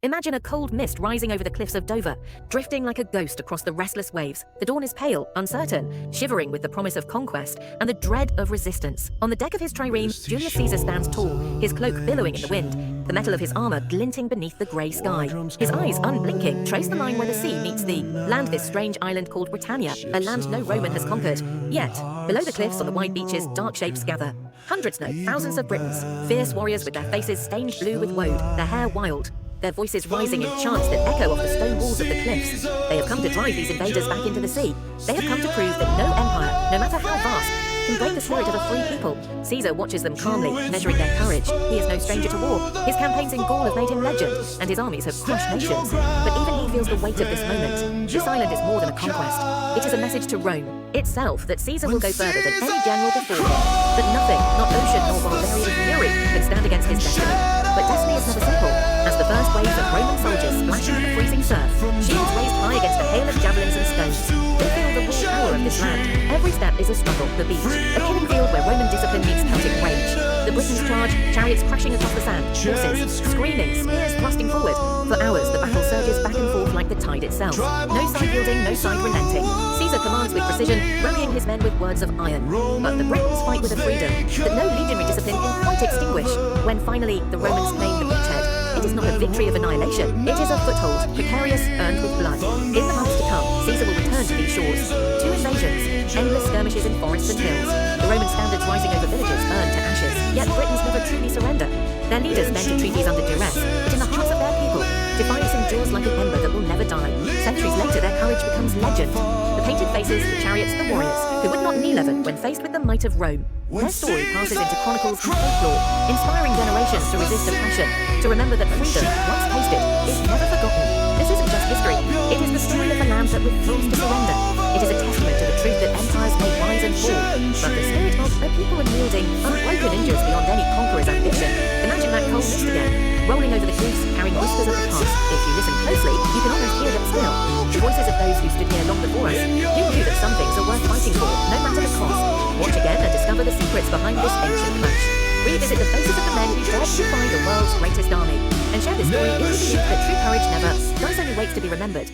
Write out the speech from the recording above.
Imagine a cold mist rising over the cliffs of Dover, drifting like a ghost across the restless waves. The dawn is pale, uncertain, shivering with the promise of conquest and the dread of resistance. On the deck of his trireme, Julius Caesar stands tall, his cloak billowing in the wind, the metal of his armor glinting beneath the grey sky. His eyes, unblinking, trace the line where the sea meets the land, this strange island called Britannia, a land no Roman has conquered. Yet, below the cliffs on the wide beaches, dark shapes gather. Hundreds, no, thousands of Britons, fierce warriors with their faces stained blue with woad, their hair wild, their voices rising in chants that echo off the stone walls of the cliffs. They have come to drive these invaders back into the sea. They have come to prove that no empire, no matter how vast, can break the spirit of a free people. Caesar watches them calmly, measuring their courage. He is no stranger to war. His campaigns in Gaul have made him legend, and his armies have crushed nations. But even he feels the weight of this moment. This island is more than a conquest. It is a message to Rome itself that Caesar will go further than any general before him. That nothing, not ocean nor barbarian fury, can stand against his destiny. But destiny is never simple. As the first waves of Roman soldiers splash into the freezing surf, shields raised high against a hail of javelins and stones, they feel the raw power of this land. Every step is a struggle, the beach, a killing field where Roman discipline meets Celtic rage. The Britons charge, chariots crashing across the sand, horses screaming, spears thrusting forward. For hours, the battle surges back and forth like the tide itself. No side yielding, no side relenting. Caesar commands with precision, rallying his men with words of iron. But the Britons fight with a freedom that no legionary discipline can quite extinguish. When finally the Romans claim the beachhead, it is not a victory of annihilation. It is a foothold, precarious, earned with blood. In the months to come, Caesar will return to these shores. 2 invasions, endless skirmishes in forests and hills. The Roman standards rising over villages burned to ashes. Yet Britons never truly surrender. Their leaders bend to treaties under duress, but in the hearts of their people, defiance endures like an ember that will never die. Centuries later, their courage becomes legend. The painted faces, the chariots, the warriors, who would not kneel ever when faced with the might of Rome. Their story passes into chronicles and folklore, inspiring generations to resist oppression, to remember that freedom, once tasted, is never forgotten. This isn't just history, it is the story of a land that refused to surrender. It is a testament to the truth that empires may rise and fall, but the spirit of a people unyielding, unbroken endures beyond any conqueror's ambition. Imagine that cold mist again, rolling over the cliffs, carrying whispers of the past. If you listen closely, you can almost hear them still. The voices of those who stood here long before us, who knew that some things are worth fighting for, no matter the cost. Watch again and discover the secrets behind this ancient clash. Revisit the faces of the men who dared to defy the world's greatest army, and share this story in the belief that true courage never, only waits to be remembered.